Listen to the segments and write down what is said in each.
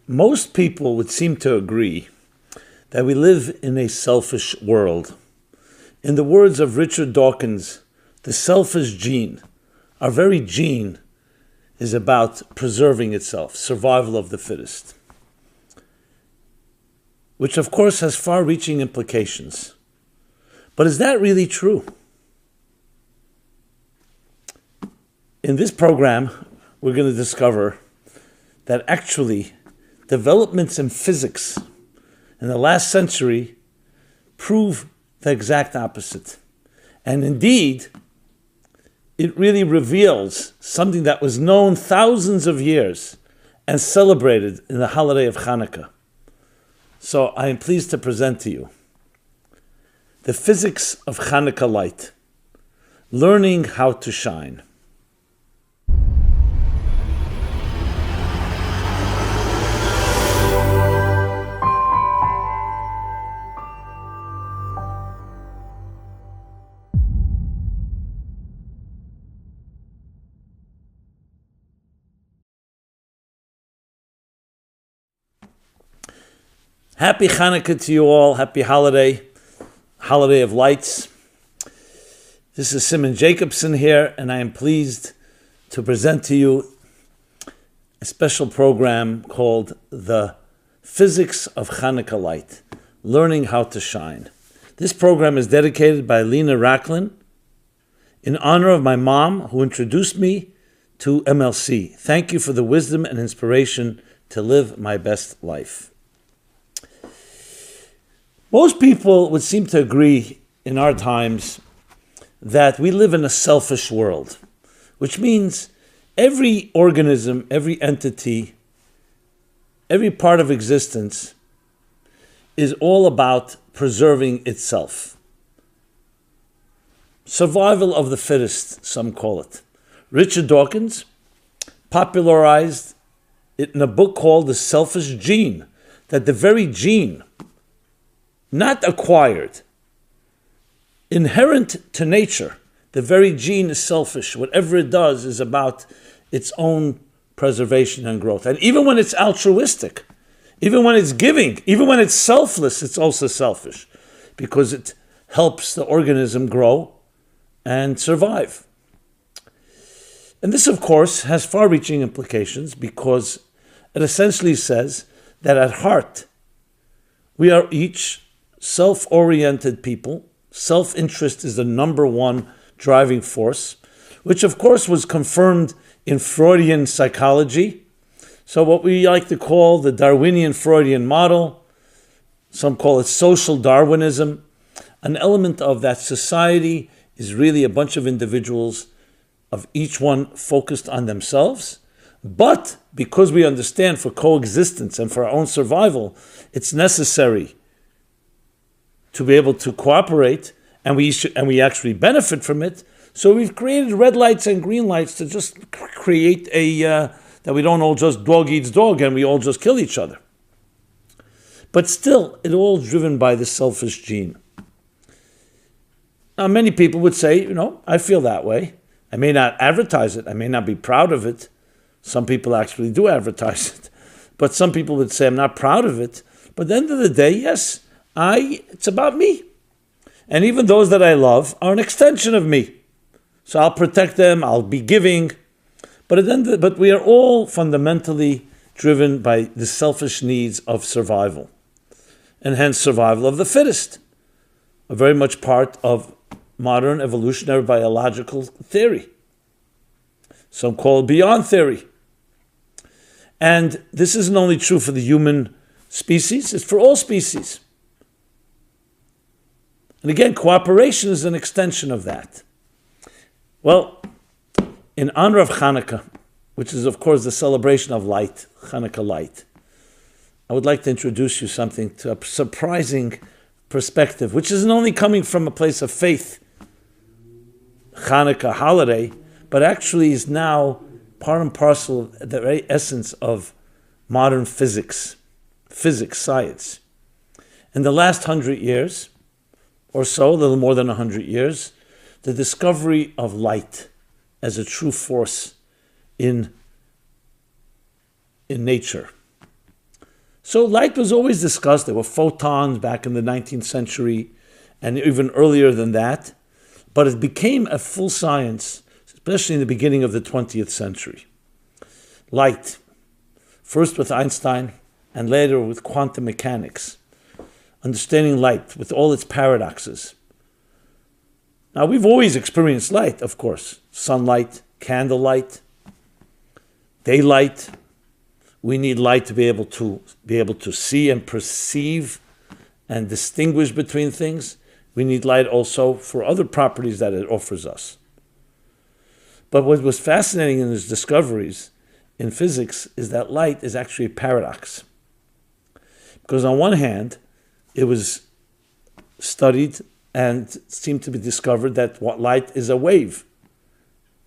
Most people would seem to agree that we live in a selfish world. In the words of Richard Dawkins, the selfish gene, our very gene, is about preserving itself, survival of the fittest, which of course has far-reaching implications. But is that really true? In this program, we're going to discover that actually developments in physics in the last century prove the exact opposite. And indeed, it really reveals something that was known thousands of years and celebrated in the holiday of Chanukah. So I am pleased to present to you the physics of Chanukah light, learning how to shine. Happy Chanukah to you all. Happy holiday of lights. This is Rabbi Jacobson here, and I am pleased to present to you a special program called The Physics of Chanukah Light, Learning How to Shine. This program is dedicated by Lena Racklin in honor of my mom who introduced me to MLC. Thank you for the wisdom and inspiration to live my best life. Most people would seem to agree in our times that we live in a selfish world, which means every organism, every entity, every part of existence is all about preserving itself. Survival of the fittest, some call it. Richard Dawkins popularized it in a book called The Selfish Gene, that the very gene, not acquired, inherent to nature, the very gene is selfish. Whatever it does is about its own preservation and growth. And even when it's altruistic, even when it's giving, even when it's selfless, it's also selfish because it helps the organism grow and survive. And this, of course, has far-reaching implications because it essentially says that at heart, we are each self-oriented people. Self-interest is the number one driving force, which of course was confirmed in Freudian psychology. So what we like to call the Darwinian Freudian model, some call it social Darwinism, an element of that society is really a bunch of individuals, of each one focused on themselves. But because we understand for coexistence and for our own survival, it's necessary to be able to cooperate, and we actually benefit from it. So we've created red lights and green lights to just create that we don't all just dog eats dog and we all just kill each other. But still, it all driven by the selfish gene. Now, many people would say, I feel that way. I may not advertise it. I may not be proud of it. Some people actually do advertise it. But some people would say, I'm not proud of it. But at the end of the day, yes, it's about me. And even those that I love are an extension of me. So I'll protect them, I'll be giving. But we are all fundamentally driven by the selfish needs of survival. And hence survival of the fittest. A very much part of modern evolutionary biological theory. Some call it beyond theory. And this isn't only true for the human species, it's for all species. And again, cooperation is an extension of that. Well, in honor of Chanukah, which is of course the celebration of light, Chanukah light, I would like to introduce you something to a surprising perspective, which isn't only coming from a place of faith, Chanukah holiday, but actually is now part and parcel of the very essence of modern physics, science. In the last 100 years, or so, a little more than 100 years, the discovery of light as a true force in nature So light was always discussed. There were photons back in the 19th century and even earlier than that. But it became a full science, especially in the beginning of the 20th century. Light, first with Einstein and later with quantum mechanics. Understanding light with all its paradoxes. Now, we've always experienced light, of course. Sunlight, candlelight, daylight. We need light to be able to see and perceive and distinguish between things. We need light also for other properties that it offers us. But what was fascinating in his discoveries in physics is that light is actually a paradox. Because on one hand, it was studied and seemed to be discovered that light is a wave.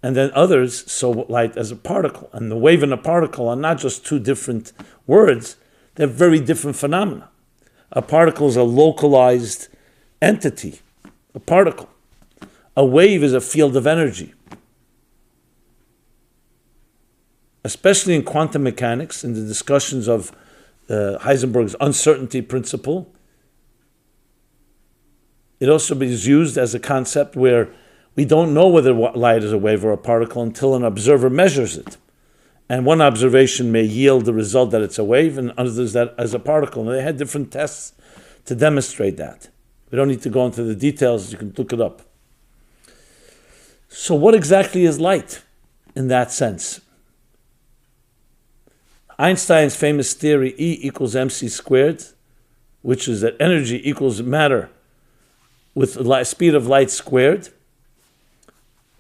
And then others saw light as a particle. And the wave and the particle are not just two different words, they're very different phenomena. A particle is a localized entity, a particle. A wave is a field of energy. Especially in quantum mechanics, in the discussions of Heisenberg's uncertainty principle, it also is used as a concept where we don't know whether light is a wave or a particle until an observer measures it. And one observation may yield the result that it's a wave and others that as a particle. And they had different tests to demonstrate that. We don't need to go into the details, you can look it up. So what exactly is light in that sense? Einstein's famous theory, E equals mc squared, which is that energy equals matter with speed of light squared,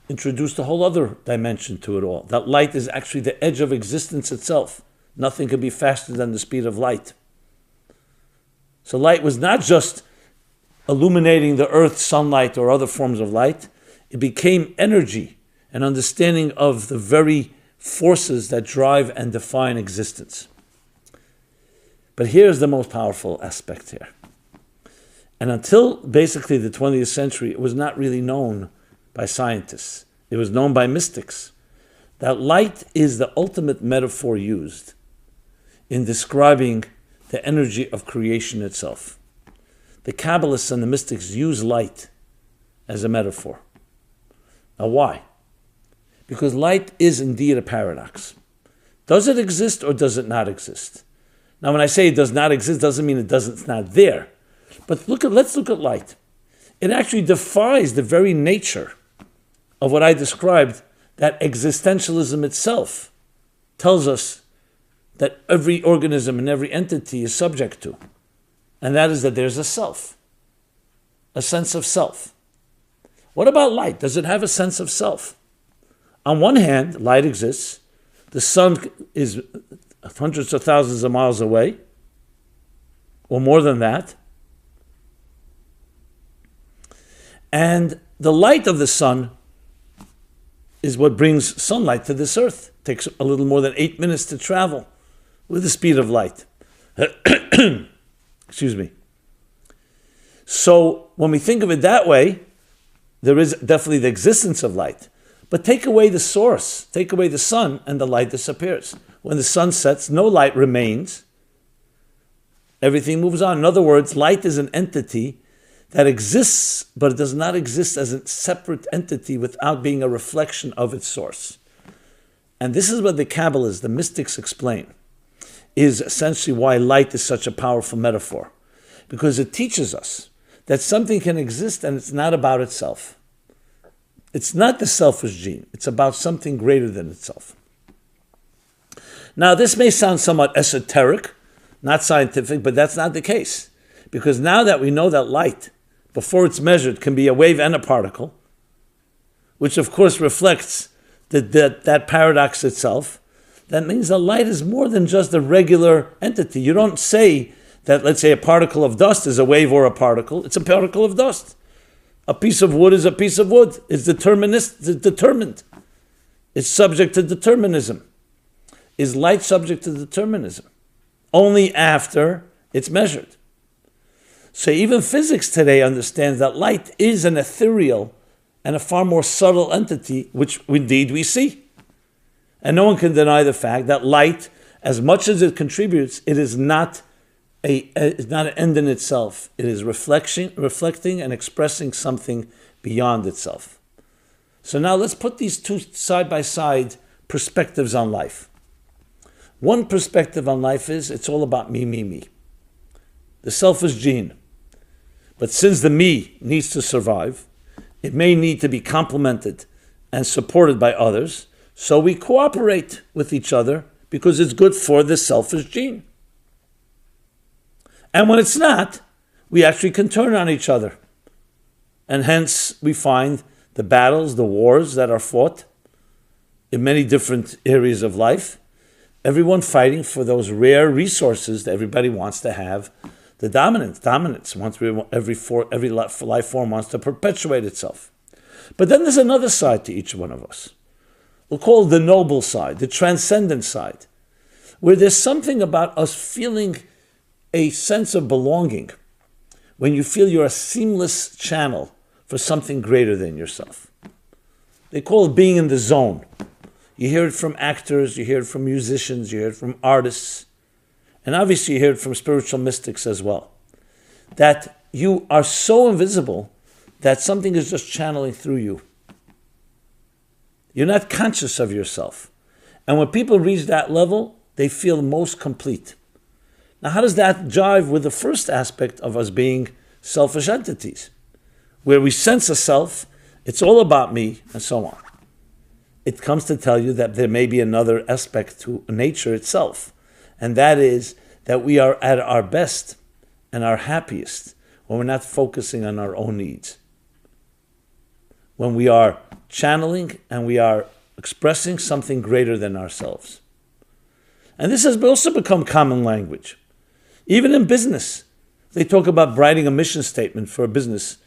introduced a whole other dimension to it all. That light is actually the edge of existence itself. Nothing could be faster than the speed of light. So light was not just illuminating the earth, sunlight, or other forms of light. It became energy, an understanding of the very forces that drive and define existence. But here's the most powerful aspect here. And until basically the 20th century, it was not really known by scientists. It was known by mystics. That light is the ultimate metaphor used in describing the energy of creation itself. The Kabbalists and the mystics use light as a metaphor. Now why? Because light is indeed a paradox. Does it exist or does it not exist? Now when I say it does not exist, doesn't mean it's not there. But let's look at light. It actually defies the very nature of what I described, that existentialism itself tells us that every organism and every entity is subject to. And that is that there's a self, a sense of self. What about light? Does it have a sense of self? On one hand, light exists. The sun is hundreds of thousands of miles away, or more than that. And the light of the sun is what brings sunlight to this earth. It takes a little more than 8 minutes to travel with the speed of light. Excuse me. So when we think of it that way, there is definitely the existence of light. But take away the source, take away the sun, and the light disappears. When the sun sets, no light remains. Everything moves on. In other words, light is an entity that exists, but it does not exist as a separate entity without being a reflection of its source. And this is what the Kabbalists, the mystics, explain, is essentially why light is such a powerful metaphor. Because it teaches us that something can exist and it's not about itself. It's not the selfish gene. It's about something greater than itself. Now, this may sound somewhat esoteric, not scientific, but that's not the case. Because now that we know that light, before it's measured, can be a wave and a particle, which of course reflects that paradox itself, that means that light is more than just a regular entity. You don't say that, let's say, a particle of dust is a wave or a particle. It's a particle of dust. A piece of wood is a piece of wood. It's determined. It's subject to determinism. Is light subject to determinism? Only after it's measured. So even physics today understands that light is an ethereal and a far more subtle entity, which indeed we see. And no one can deny the fact that light, as much as it contributes, it is not it's not an end in itself. It is reflecting and expressing something beyond itself. So now let's put these two side-by-side perspectives on life. One perspective on life is it's all about me, me, me. The selfish gene. But since the me needs to survive, it may need to be complemented and supported by others, so we cooperate with each other because it's good for the selfish gene. And when it's not, we actually can turn on each other. And hence we find the battles, the wars that are fought in many different areas of life, everyone fighting for those rare resources that everybody wants to have, the dominance. Every life form wants to perpetuate itself. But then there's another side to each one of us. We'll call it the noble side, the transcendent side, where there's something about us feeling a sense of belonging when you feel you're a seamless channel for something greater than yourself. They call it being in the zone. You hear it from actors, you hear it from musicians, you hear it from artists, and obviously you hear it from spiritual mystics as well. That you are so invisible that something is just channeling through you. You're not conscious of yourself. And when people reach that level, they feel most complete. Now, how does that jive with the first aspect of us being selfish entities? Where we sense a self, it's all about me, and so on. It comes to tell you that there may be another aspect to nature itself, and that is that we are at our best and our happiest when we're not focusing on our own needs. When we are channeling and we are expressing something greater than ourselves. And this has also become common language. Even in business, they talk about writing a mission statement for a business.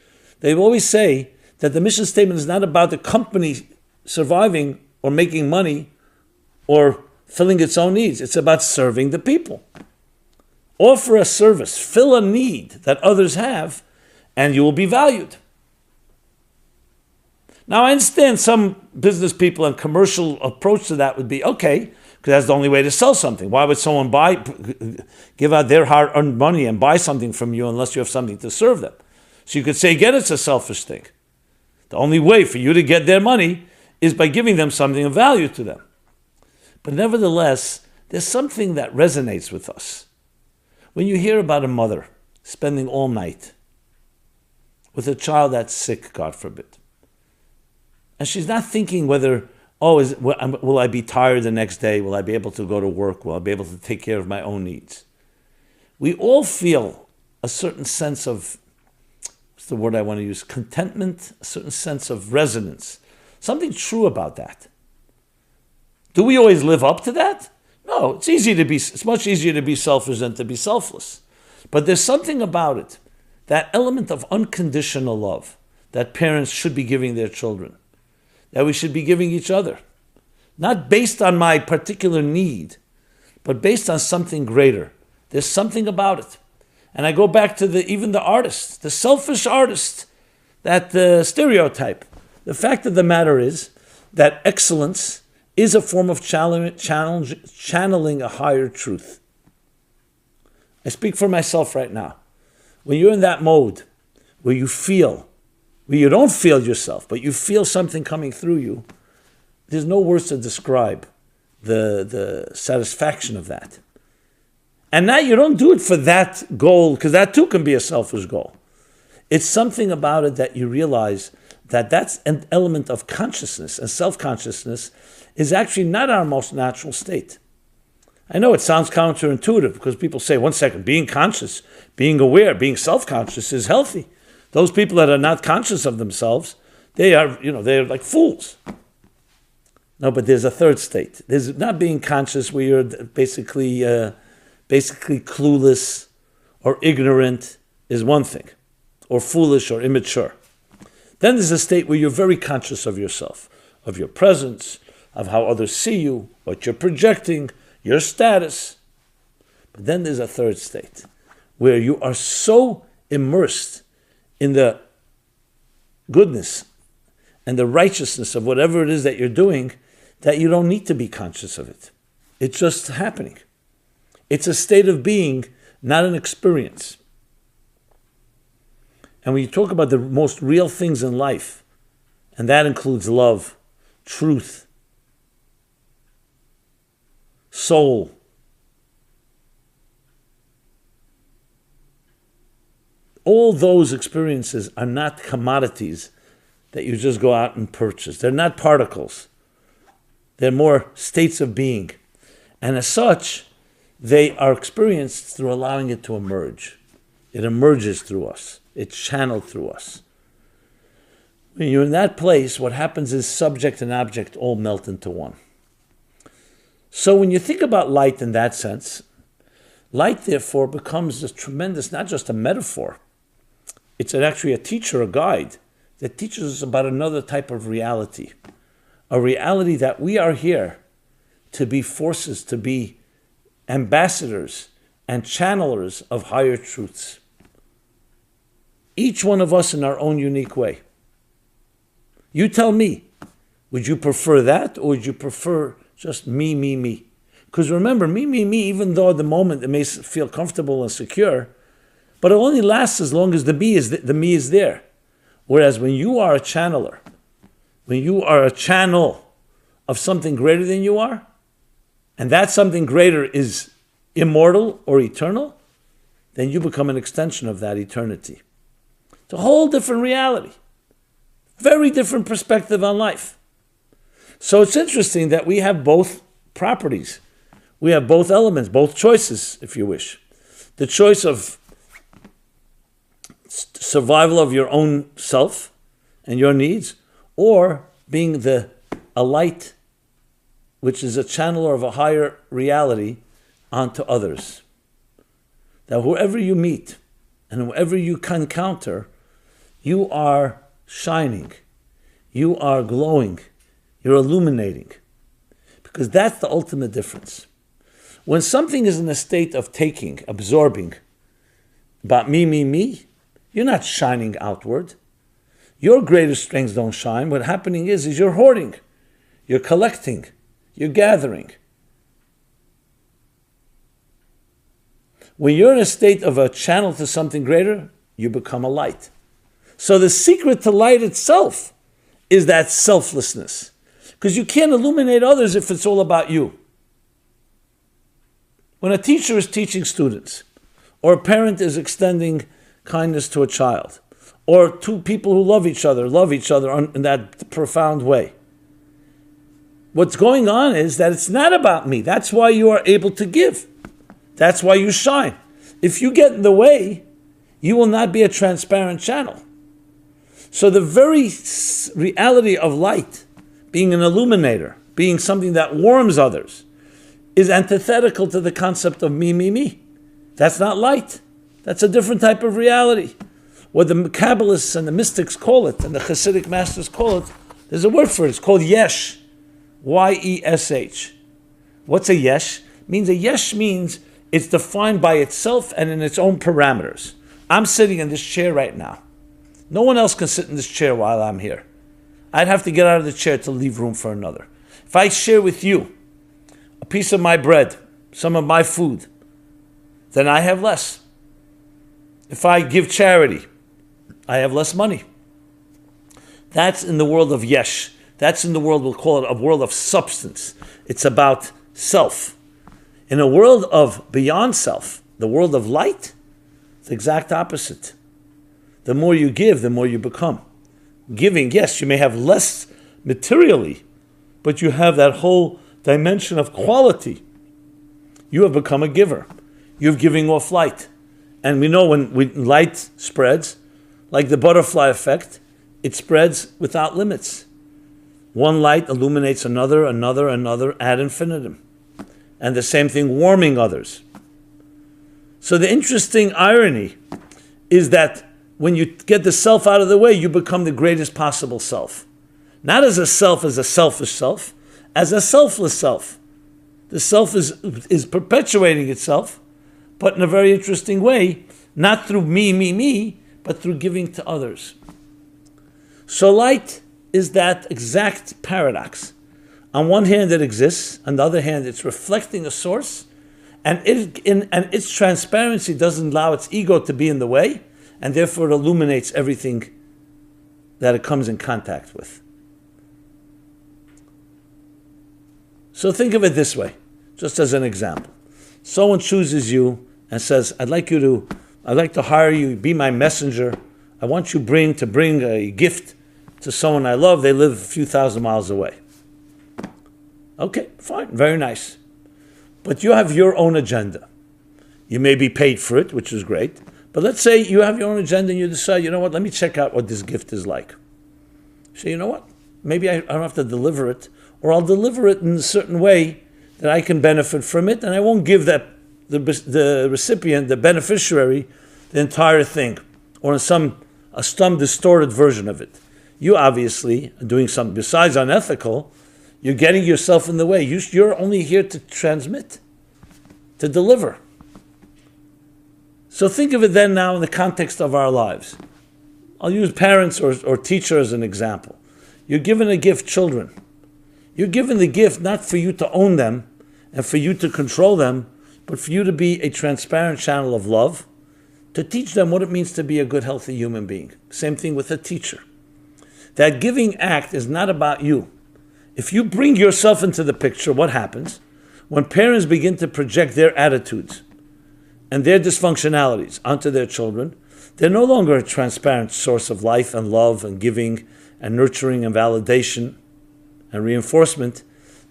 They always say that the mission statement is not about the company surviving or making money or filling its own needs. It's about serving the people. Offer a service, fill a need that others have, and you will be valued. Now, I understand some business people and commercial approach to that would be, okay, because that's the only way to sell something. Why would someone give out their hard-earned money and buy something from you unless you have something to serve them? So you could say, again, it's a selfish thing. The only way for you to get their money is by giving them something of value to them. But nevertheless, there's something that resonates with us. When you hear about a mother spending all night with a child that's sick, God forbid, and she's not thinking whether, will I be tired the next day? Will I be able to go to work? Will I be able to take care of my own needs? We all feel a certain sense of, what's the word I want to use? Contentment, a certain sense of resonance. Something true about that. Do we always live up to that? No, it's much easier to be selfish than to be selfless. But there's something about it, that element of unconditional love that parents should be giving their children, that we should be giving each other. Not based on my particular need, but based on something greater. There's something about it. And I go back to even the artist, the selfish artist, that stereotype. The fact of the matter is that excellence is a form of channeling a higher truth. I speak for myself right now. When you're in that mode where you don't feel yourself, but you feel something coming through you, there's no words to describe the satisfaction of that. And now you don't do it for that goal, because that too can be a selfish goal. It's something about it that you realize that that's an element of consciousness, and self-consciousness is actually not our most natural state. I know it sounds counterintuitive because people say, one second, being conscious, being aware, being self-conscious is healthy. Those people that are not conscious of themselves, they're like fools. No, but there's a third state. There's not being conscious where you're basically clueless or ignorant is one thing, or foolish or immature. Then there's a state where you're very conscious of yourself, of your presence, of how others see you, what you're projecting, your status. But then there's a third state where you are so immersed in the goodness and the righteousness of whatever it is that you're doing that you don't need to be conscious of it. It's just happening. It's a state of being not an experience. And when you talk about the most real things in life, and that includes love, truth, soul, all those experiences are not commodities that you just go out and purchase. They're not particles. They're more states of being. And as such, they are experienced through allowing it to emerge. It emerges through us. It's channeled through us. When you're in that place, what happens is subject and object all melt into one. So when you think about light in that sense, light therefore becomes this tremendous, not just a metaphor, it's actually a teacher, a guide, that teaches us about another type of reality. A reality that we are here to be forces, to be ambassadors and channelers of higher truths. Each one of us in our own unique way. You tell me, would you prefer that or would you prefer just me, me, me? Because remember, me, me, me, even though at the moment it may feel comfortable and secure, but it only lasts as long as the me is there. Whereas when you are a channeler, when you are a channel of something greater than you are, and that something greater is immortal or eternal, then you become an extension of that eternity. It's a whole different reality. Very different perspective on life. So it's interesting that we have both properties. We have both elements, both choices, if you wish. The choice of survival of your own self and your needs, or being a light which is a channeler of a higher reality onto others. That whoever you meet and whoever you encounter, you are shining, you are glowing, you're illuminating. Because that's the ultimate difference. When something is in a state of taking, absorbing, about me, me, me, you're not shining outward. Your greatest strengths don't shine. What's happening is you're hoarding, you're collecting, you're gathering. When you're in a state of a channel to something greater, you become a light. So the secret to light itself is that selflessness. Because you can't illuminate others if it's all about you. When a teacher is teaching students, or a parent is extending kindness to a child, or two people who love each other in that profound way, what's going on is that it's not about me. That's why you are able to give. That's why you shine. If you get in the way, you will not be a transparent channel. So the very reality of light, being an illuminator, being something that warms others, is antithetical to the concept of me, me, me. That's not light. That's a different type of reality. What the Kabbalists and the mystics call it, and the Hasidic masters call it, there's a word for it. It's called yesh. Y-E-S-H. What's a yesh? A yesh means it's defined by itself and in its own parameters. I'm sitting in this chair right now. No one else can sit in this chair while I'm here. I'd have to get out of the chair to leave room for another. If I share with you a piece of my bread, some of my food, then I have less. If I give charity, I have less money. That's in the world of yesh. That's in the world, we'll call it a world of substance. It's about self. In a world of beyond self, the world of light, it's the exact opposite. The more you give, the more you become. Giving, yes, you may have less materially, but you have that whole dimension of quality. You have become a giver. You're giving off light. And we know when light spreads, like the butterfly effect, it spreads without limits. One light illuminates another ad infinitum. And the same thing warming others. So the interesting irony is that when you get the self out of the way, you become the greatest possible self. Not as a selfish self, as a selfless self. The self is perpetuating itself, but in a very interesting way, not through me, me, me, but through giving to others. So light is that exact paradox. On one hand, it exists. On the other hand, it's reflecting a source, And its transparency doesn't allow its ego to be in the way, and therefore it illuminates everything that it comes in contact with. So think of it this way, just as an example. Someone chooses you and says, I'd like to hire you, be my messenger. I want you to bring a gift to someone I love. They live a few thousand miles away. Okay, fine, very nice. But you have your own agenda. You may be paid for it, which is great. But let's say you have your own agenda and you decide, you know what, let me check out what this gift is like. So you know what, maybe I don't have to deliver it, or I'll deliver it in a certain way that I can benefit from it, and I won't give the recipient, the beneficiary, the entire thing, or in some distorted version of it. You obviously are doing something besides unethical. You're getting yourself in the way. You're only here to transmit, to deliver. So think of it then now in the context of our lives. I'll use parents or teachers as an example. You're given a gift, children. You're given the gift not for you to own them and for you to control them, but for you to be a transparent channel of love, to teach them what it means to be a good, healthy human being. Same thing with a teacher. That giving act is not about you. If you bring yourself into the picture, what happens? When parents begin to project their attitudes and their dysfunctionalities onto their children, they're no longer a transparent source of life and love and giving and nurturing and validation and reinforcement.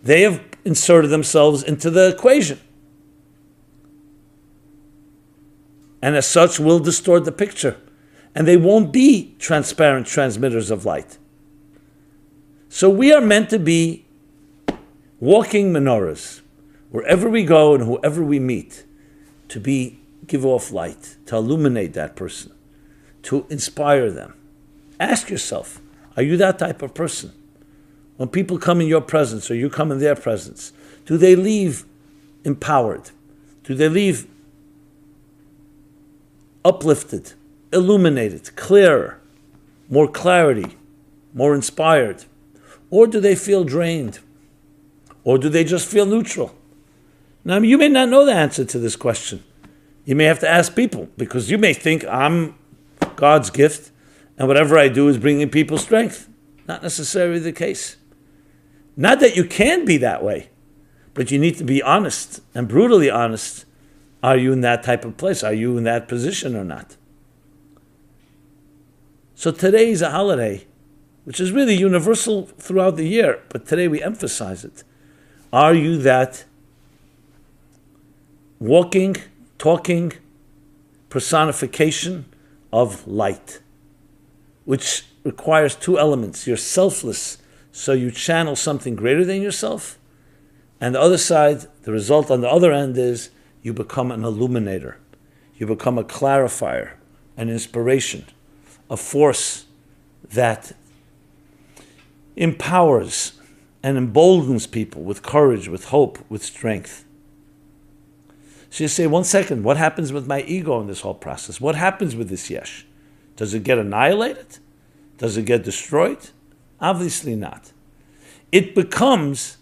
They have inserted themselves into the equation. And as such will distort the picture. And they won't be transparent transmitters of light. So we are meant to be walking menorahs. Wherever we go and whoever we meet, to give off light, to illuminate that person, to inspire them. Ask yourself, are you that type of person? When people come in your presence or you come in their presence, do they leave empowered? Do they leave uplifted, illuminated, clearer, more clarity, more inspired? Or do they feel drained? Or do they just feel neutral? Now, you may not know the answer to this question. You may have to ask people, because you may think I'm God's gift and whatever I do is bringing people strength. Not necessarily the case. Not that you can be that way, but you need to be honest and brutally honest. Are you in that type of place? Are you in that position or not? So today is a holiday, which is really universal throughout the year, but today we emphasize it. Are you that walking, talking personification of light, which requires two elements? You're selfless, so you channel something greater than yourself, and the other side, the result on the other end is you become an illuminator. You become a clarifier, an inspiration, a force that empowers and emboldens people with courage, with hope, with strength. So you say, 1 second, what happens with my ego in this whole process? What happens with this yesh? Does it get annihilated? Does it get destroyed? Obviously not. It becomes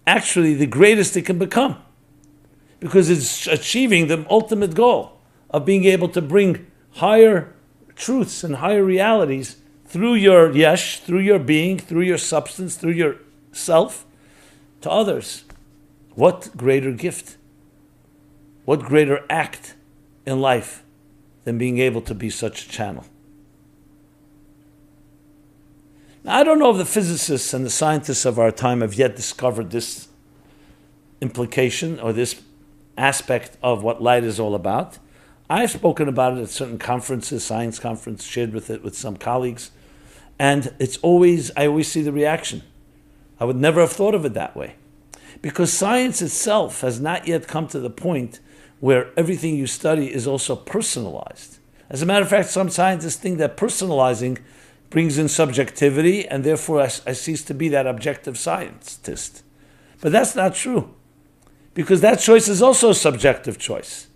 actually the greatest it can become, because it's achieving the ultimate goal of being able to bring higher truths and higher realities through your yesh, through your being, through your substance, through your self, to others. What greater gift? What greater act in life than being able to be such a channel? Now, I don't know if the physicists and the scientists of our time have yet discovered this implication or this aspect of what light is all about. I've spoken about it at certain conferences, science conference, shared with some colleagues, and I always see the reaction. I would never have thought of it that way, because science itself has not yet come to the point where everything you study is also personalized. As a matter of fact, some scientists think that personalizing brings in subjectivity, and therefore I cease to be that objective scientist. But that's not true, because that choice is also a subjective choice.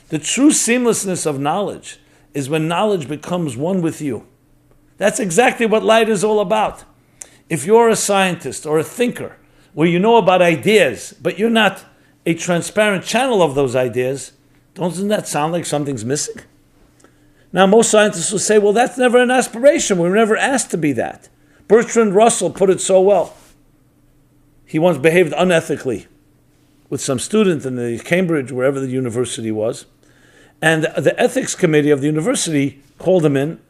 The true seamlessness of knowledge is when knowledge becomes one with you. That's exactly what light is all about. If you're a scientist or a thinker, where you know about ideas, but you're not a transparent channel of those ideas, doesn't that sound like something's missing? Now, most scientists will say, well, that's never an aspiration. We were never asked to be that. Bertrand Russell put it so well. He once behaved unethically with some student in the Cambridge, wherever the university was. And the ethics committee of the university called him in,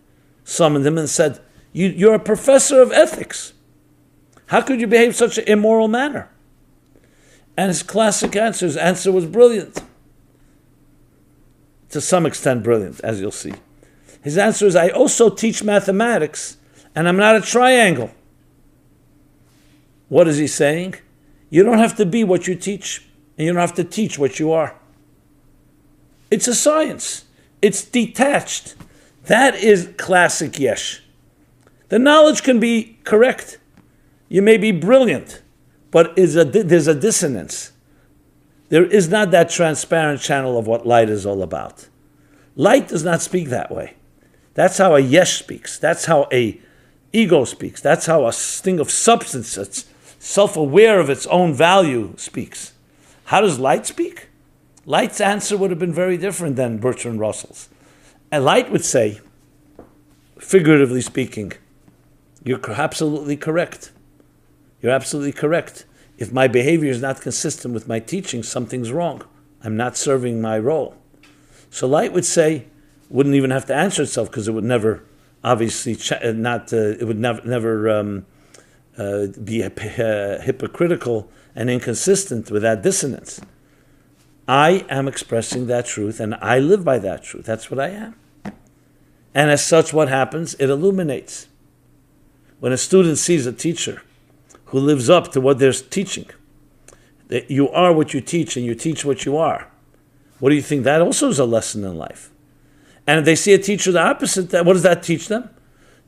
summoned him, and said, you're a professor of ethics. How could you behave in such an immoral manner? And his classic answer was brilliant. To some extent brilliant, as you'll see. His answer is, I also teach mathematics, and I'm not a triangle. What is he saying? You don't have to be what you teach, and you don't have to teach what you are. It's a science. It's detached. That is classic Yesh. The knowledge can be correct. You may be brilliant, but there's a dissonance. There is not that transparent channel of what light is all about. Light does not speak that way. That's how a Yesh speaks. That's how a ego speaks. That's how a thing of substance that's self-aware of its own value speaks. How does light speak? Light's answer would have been very different than Bertrand Russell's. And light would say, figuratively speaking, you're absolutely correct. You're absolutely correct. If my behavior is not consistent with my teaching, something's wrong. I'm not serving my role. So light would say, wouldn't even have to answer itself because it would never, obviously, it would never be hypocritical and inconsistent with that dissonance. I am expressing that truth, and I live by that truth. That's what I am. And as such, what happens? It illuminates. When a student sees a teacher who lives up to what they're teaching, that you are what you teach and you teach what you are, what do you think? That also is a lesson in life. And if they see a teacher the opposite, what does that teach them?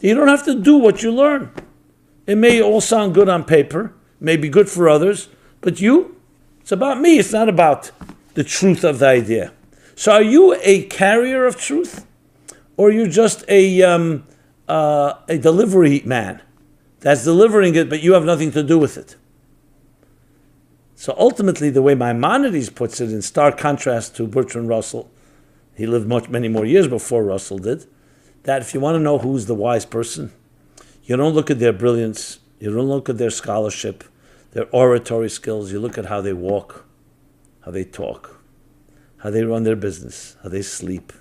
You don't have to do what you learn. It may all sound good on paper, may be good for others, but it's about me. It's not about the truth of the idea. So are you a carrier of truth? Or are you just a delivery man that's delivering it, but you have nothing to do with it? So ultimately, the way Maimonides puts it, in stark contrast to Bertrand Russell, he lived many more years before Russell did, that if you want to know who's the wise person, you don't look at their brilliance, you don't look at their scholarship, their oratory skills, you look at how they walk, how they talk, how they run their business, how they sleep,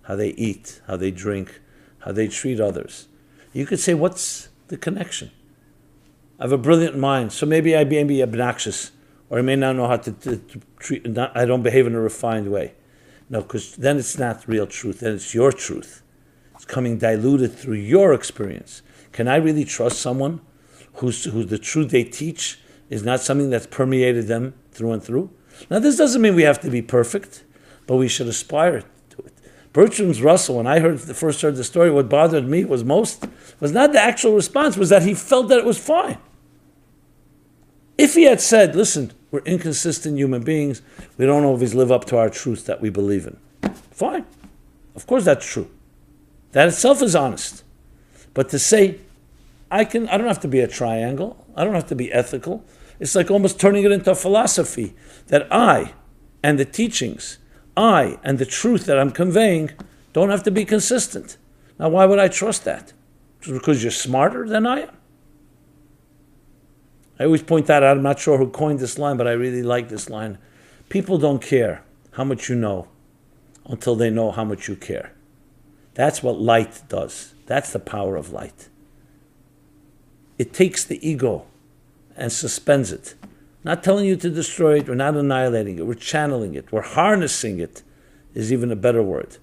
how they eat, how they drink, how they treat others. You could say, what's the connection? I have a brilliant mind, so maybe I may be obnoxious, or I may not know how to treat, I don't behave in a refined way. No, because then it's not real truth, then it's your truth. It's coming diluted through your experience. Can I really trust someone who's the truth they teach is not something that's permeated them through and through? Now, this doesn't mean we have to be perfect, but we should aspire to it. Bertrand Russell, when I first heard the story, what bothered me was not the actual response, was that he felt that it was fine. If he had said, listen, we're inconsistent human beings, we don't always live up to our truth that we believe in. Fine. Of course that's true. That itself is honest. But to say, I don't have to be a triangle, I don't have to be ethical, it's like almost turning it into a philosophy, that I and the teachings, I and the truth that I'm conveying don't have to be consistent. Now, why would I trust that? Just because you're smarter than I am? I always point that out. I'm not sure who coined this line, but I really like this line. People don't care how much you know until they know how much you care. That's what light does. That's the power of light. It takes the ego and suspends it. Not telling you to destroy it, we're not annihilating it, we're channeling it, we're harnessing it, is even a better word.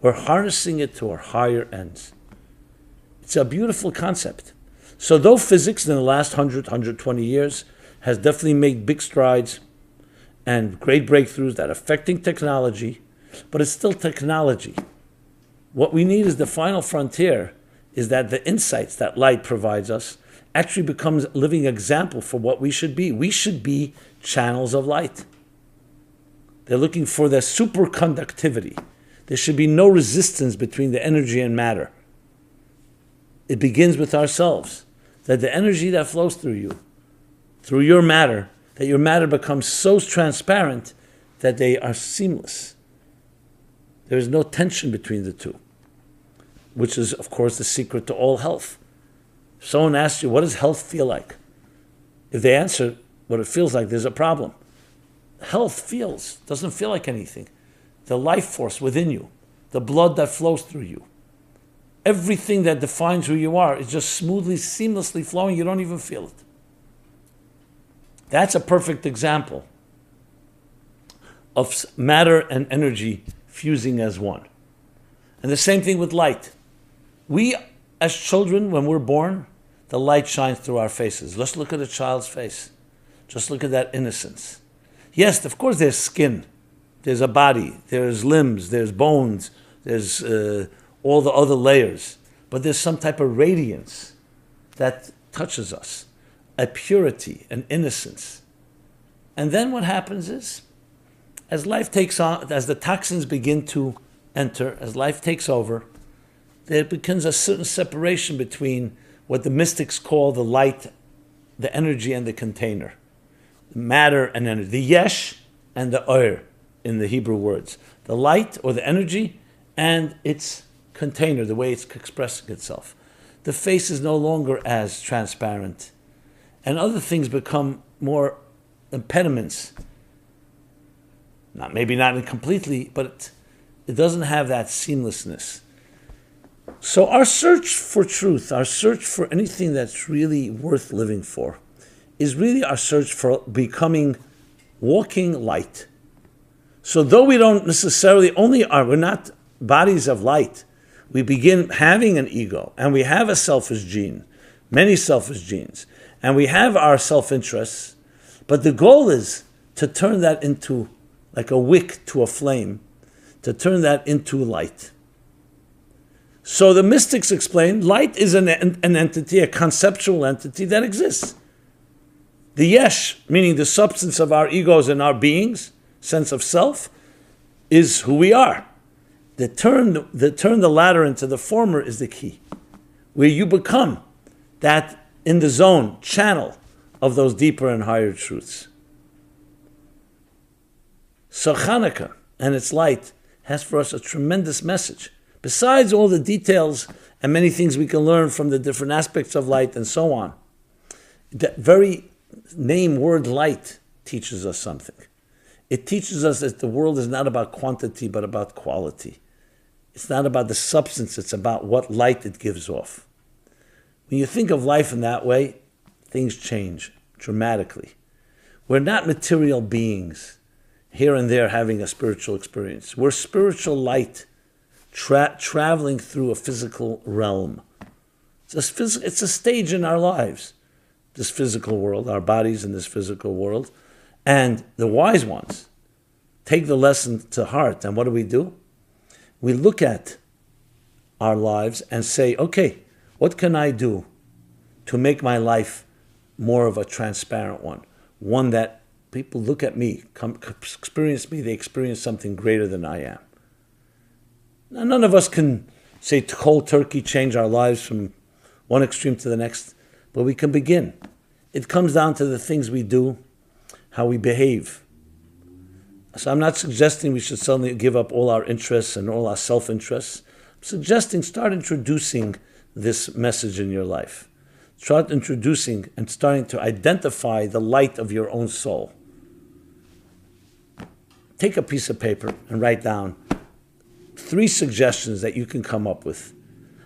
We're harnessing it to our higher ends. It's a beautiful concept. So though physics in the last 120 years has definitely made big strides and great breakthroughs that are affecting technology, but it's still technology. What we need is the final frontier, is that the insights that light provides us actually becomes a living example for what we should be. We should be channels of light. They're looking for the superconductivity. There should be no resistance between the energy and matter. It begins with ourselves, that the energy that flows through you, through your matter, that your matter becomes so transparent that they are seamless. There is no tension between the two, which is, of course, the secret to all health. If someone asks you, what does health feel like? If they answer what it feels like, there's a problem. Health doesn't feel like anything. The life force within you, the blood that flows through you, everything that defines who you are is just smoothly, seamlessly flowing. You don't even feel it. That's a perfect example of matter and energy fusing as one. And the same thing with light. We, as children, when we're born, the light shines through our faces. Let's look at a child's face. Just look at that innocence. Yes, of course, there's skin, there's a body, there's limbs, there's bones, there's all the other layers. But there's some type of radiance that touches us, a purity, an innocence. And then what happens is, as life takes on, as the toxins begin to enter, as life takes over, there becomes a certain separation between what the mystics call the light, the energy, and the container. Matter and energy. The yesh and the oir in the Hebrew words. The light or the energy and its container, the way it's expressing itself. The face is no longer as transparent. And other things become more impediments. Maybe not completely, but it doesn't have that seamlessness. So our search for truth, our search for anything that's really worth living for, is really our search for becoming walking light. So though we don't necessarily we're not bodies of light, we begin having an ego, and we have a selfish gene, many selfish genes, and we have our self-interests, but the goal is to turn that into, like a wick to a flame, to turn that into light. So the mystics explain light is an entity, a conceptual entity that exists. The yesh, meaning the substance of our egos and our beings, sense of self, is who we are. The turn the latter into the former is the key, where you become that in the zone, channel of those deeper and higher truths. So Chanukah and its light has for us a tremendous message. Besides all the details and many things we can learn from the different aspects of light and so on, that very name word light teaches us something. It teaches us that the world is not about quantity but about quality. It's not about the substance, it's about what light it gives off. When you think of life in that way, things change dramatically. We're not material beings here and there having a spiritual experience. We're spiritual light traveling through a physical realm. It's a stage in our lives, this physical world, our bodies in this physical world. And the wise ones take the lesson to heart. And what do? We look at our lives and say, okay, what can I do to make my life more of a transparent one that people look at me, experience me, they experience something greater than I am. Now, none of us can say cold turkey change our lives from one extreme to the next, but we can begin. It comes down to the things we do, how we behave. So I'm not suggesting we should suddenly give up all our interests and all our self-interests. I'm suggesting start introducing this message in your life. Start introducing and starting to identify the light of your own soul. Take a piece of paper and write down 3 suggestions that you can come up with,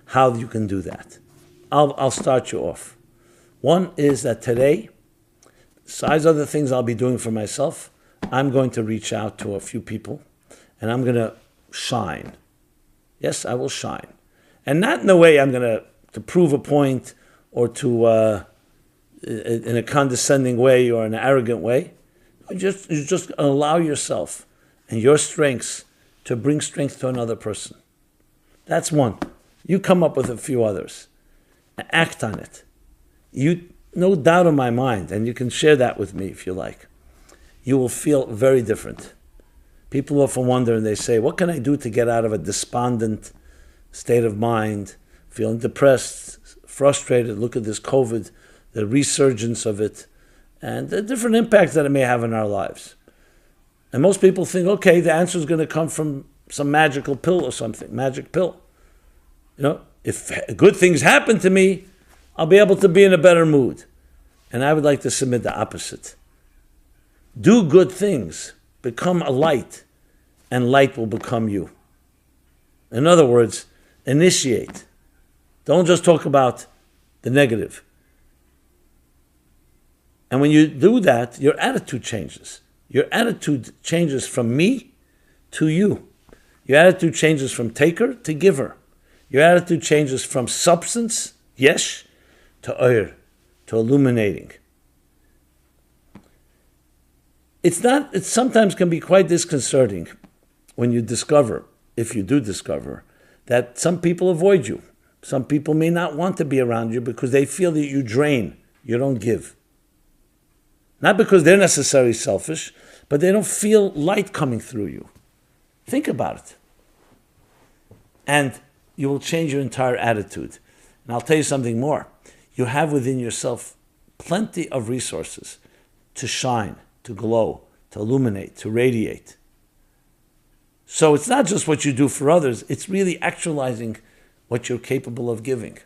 how you can do that. I'll start you off. One is that today, besides other things I'll be doing for myself, I'm going to reach out to a few people and I'm going to shine. Yes, I will shine. And not in the way I'm going to prove a point or to in a condescending way or an arrogant way. You just allow yourself and your strengths to bring strength to another person. That's one. You come up with a few others. Act on it. No doubt in my mind, and you can share that with me if you like, you will feel very different. People often wonder and they say, what can I do to get out of a despondent state of mind, feeling depressed, frustrated, look at this COVID, the resurgence of it, and the different impacts that it may have in our lives. And most people think, okay, the answer is going to come from some magical pill or something, magic pill. If good things happen to me, I'll be able to be in a better mood. And I would like to submit the opposite. Do good things, become a light, and light will become you. In other words, initiate. Don't just talk about the negative. And when you do that, your attitude changes. Your attitude changes from me to you. Your attitude changes from taker to giver. Your attitude changes from substance, yesh, to oir, to illuminating. It sometimes can be quite disconcerting when you discover, if you do discover, that some people avoid you. Some people may not want to be around you because they feel that you drain, you don't give. Not because they're necessarily selfish, but they don't feel light coming through you. Think about it. And you will change your entire attitude. And I'll tell you something more. You have within yourself plenty of resources to shine, to glow, to illuminate, to radiate. So it's not just what you do for others, it's really actualizing what you're capable of giving.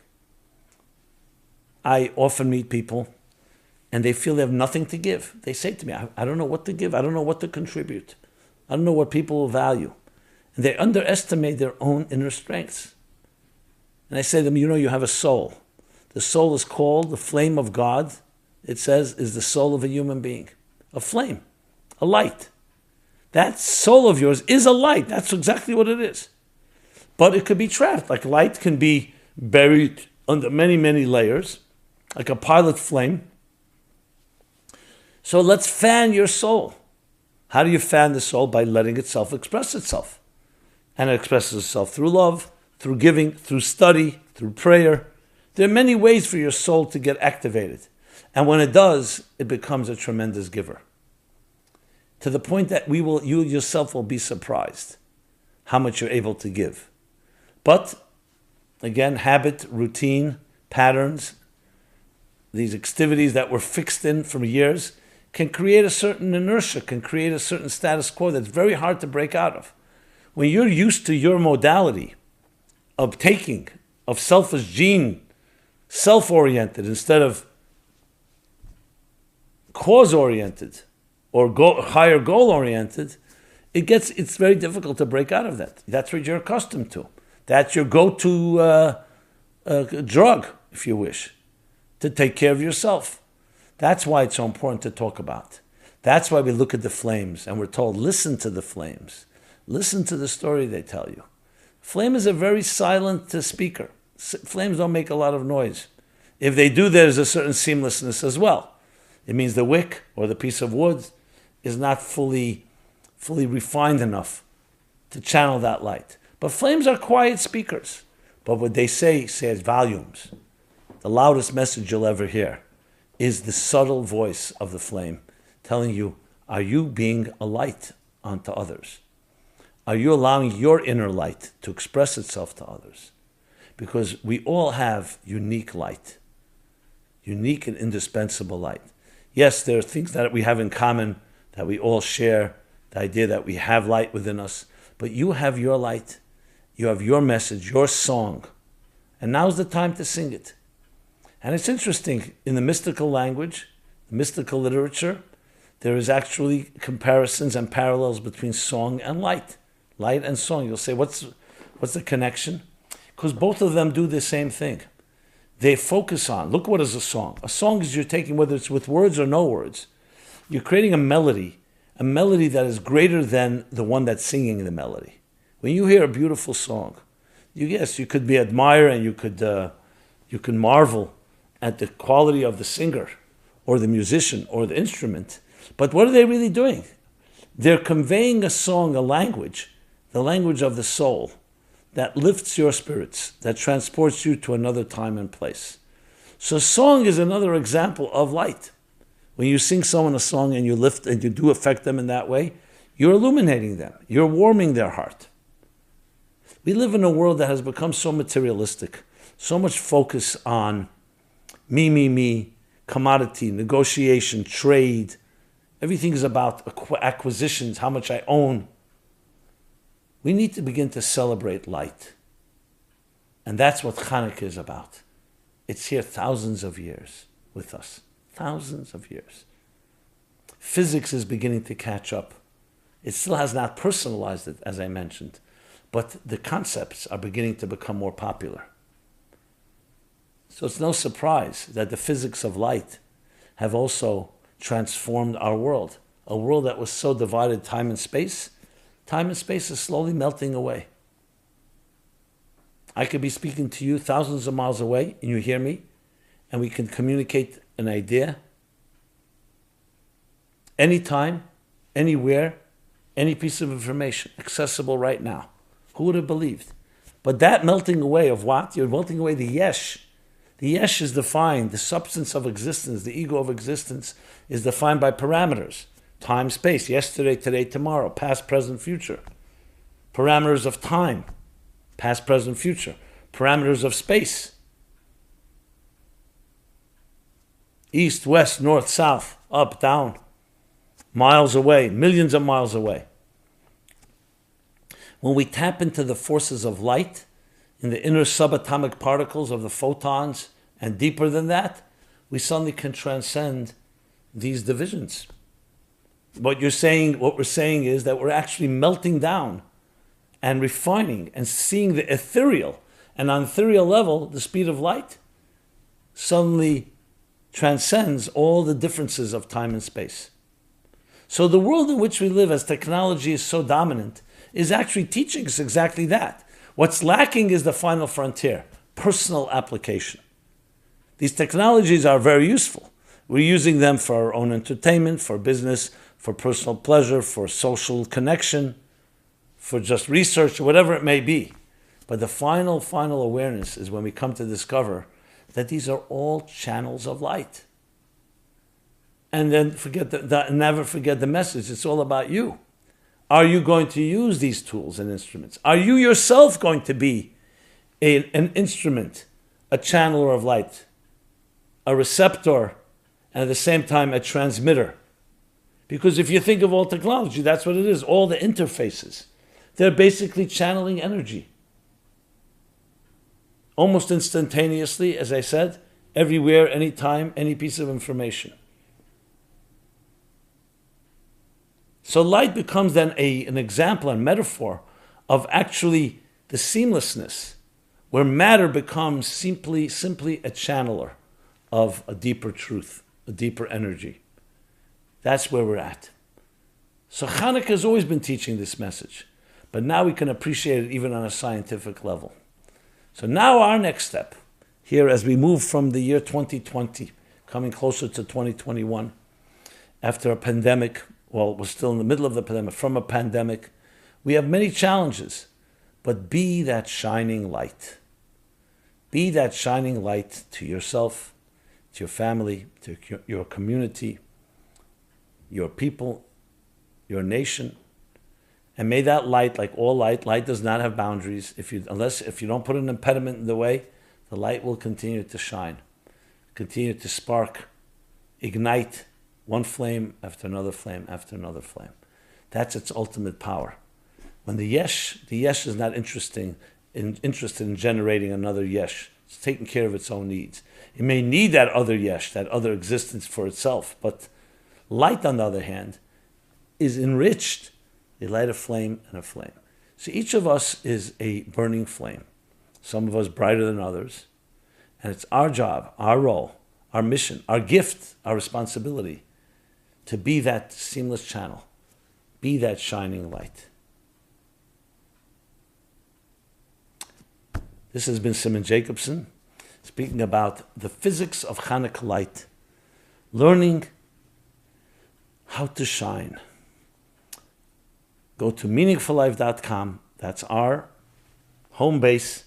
I often meet people and they feel they have nothing to give. They say to me, I don't know what to give. I don't know what to contribute. I don't know what people will value. And they underestimate their own inner strengths. And I say to them, you have a soul. The soul is called the flame of God. It says is the soul of a human being. A flame, a light. That soul of yours is a light. That's exactly what it is. But it could be trapped. Like light can be buried under many, many layers, like a pilot flame. So let's fan your soul. How do you fan the soul? By letting itself express itself. And it expresses itself through love, through giving, through study, through prayer. There are many ways for your soul to get activated. And when it does, it becomes a tremendous giver. To the point that you yourself will be surprised how much you're able to give. But, again, habit, routine, patterns, these activities that were fixed in for years can create a certain inertia, can create a certain status quo that's very hard to break out of. When you're used to your modality of taking, of selfish gene, self-oriented instead of cause-oriented or higher goal-oriented, it's very difficult to break out of that. That's what you're accustomed to. That's your go-to drug, if you wish, to take care of yourself. That's why it's so important to talk about. That's why we look at the flames and we're told, listen to the flames. Listen to the story they tell you. Flame is a very silent speaker. Flames don't make a lot of noise. If they do, there's a certain seamlessness as well. It means the wick or the piece of wood is not fully refined enough to channel that light. But flames are quiet speakers. But what they say says volumes. The loudest message you'll ever hear is the subtle voice of the flame telling you, are you being a light unto others? Are you allowing your inner light to express itself to others? Because we all have unique light, unique and indispensable light. Yes, there are things that we have in common, that we all share, the idea that we have light within us, but you have your light, you have your message, your song, and now's the time to sing it. And it's interesting, in the mystical language, the mystical literature, there is actually comparisons and parallels between song and light and song. You'll say, what's the connection? Because both of them do the same thing. They focus on, look what is a song. A song is you're taking, whether it's with words or no words, you're creating a melody that is greater than the one that's singing the melody. When you hear a beautiful song, you could be admire and you can marvel at the quality of the singer or the musician or the instrument. But what are they really doing? They're conveying a song, a language, the language of the soul, that lifts your spirits, that transports you to another time and place. So song is another example of light. When you sing someone a song and you lift and you do affect them in that way, you're illuminating them. You're warming their heart. We live in a world that has become so materialistic, so much focus on me, commodity, negotiation, trade. Everything is about acquisitions, how much I own. We need to begin to celebrate light. And that's what Chanukah is about. It's here thousands of years with us. Thousands of years. Physics is beginning to catch up. It still has not personalized it, as I mentioned, but the concepts are beginning to become more popular. So it's no surprise that the physics of light have also transformed our world. A world that was so divided, time and space is slowly melting away. I could be speaking to you thousands of miles away, and you hear me, and we can communicate an idea anytime, anywhere, any piece of information, accessible right now. Who would have believed? But that melting away of what? You're melting away the yesh. The yesh is defined, the substance of existence, the ego of existence is defined by parameters. Time, space, yesterday, today, tomorrow, past, present, future. Parameters of time, past, present, future. Parameters of space. East, west, north, south, up, down. Miles away, millions of miles away. When we tap into the forces of light, in the inner subatomic particles of the photons, and deeper than that, we suddenly can transcend these divisions. What we're saying is that we're actually melting down and refining and seeing the ethereal. And on ethereal level, the speed of light suddenly transcends all the differences of time and space. So the world in which we live, as technology is so dominant, is actually teaching us exactly that. What's lacking is the final frontier, personal application. These technologies are very useful. We're using them for our own entertainment, for business, for personal pleasure, for social connection, for just research, whatever it may be. But the final awareness is when we come to discover that these are all channels of light. And then never forget the message. It's all about you. Are you going to use these tools and instruments? Are you yourself going to be an instrument, a channeler of light, a receptor, and at the same time a transmitter? Because if you think of all technology, that's what it is, all the interfaces. They're basically channeling energy. Almost instantaneously, as I said, everywhere, anytime, any piece of information. So light becomes then an example and metaphor of actually the seamlessness, where matter becomes simply a channeler of a deeper truth, a deeper energy. That's where we're at. So Chanukah has always been teaching this message, but now we can appreciate it even on a scientific level. So now our next step, here as we move from the year 2020, coming closer to 2021, after a pandemic, well, we're still in the middle of the pandemic, from a pandemic, we have many challenges, but be that shining light. Be that shining light to yourself, to your family, to your community, your people, your nation. And may that light, like all light does not have boundaries. If you don't put an impediment in the way, the light will continue to shine, continue to spark, ignite, one flame after another flame after another flame. That's its ultimate power. When the yesh is not interested in generating another yesh. It's taking care of its own needs. It may need that other yesh, that other existence for itself, but light, on the other hand, is enriched. They light a flame and a flame. So each of us is a burning flame. Some of us brighter than others. And it's our job, our role, our mission, our gift, our responsibility to be that seamless channel, be that shining light. This has been Simon Jacobson speaking about the physics of Chanukah light, learning how to shine. Go to meaningfullife.com. That's our home base.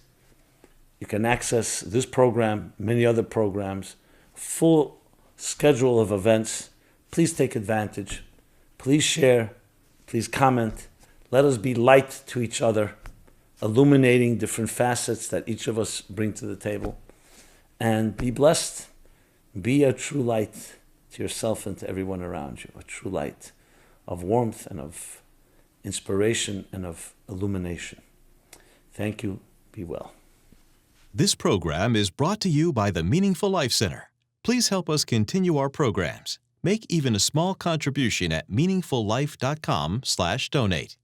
You can access this program, many other programs, full schedule of events. Please take advantage. Please share. Please comment. Let us be light to each other, illuminating different facets that each of us bring to the table. And be blessed. Be a true light to yourself and to everyone around you, a true light of warmth and of inspiration and of illumination. Thank you. Be well. This program is brought to you by the Meaningful Life Center. Please help us continue our programs. Make even a small contribution at meaningfullife.com/donate.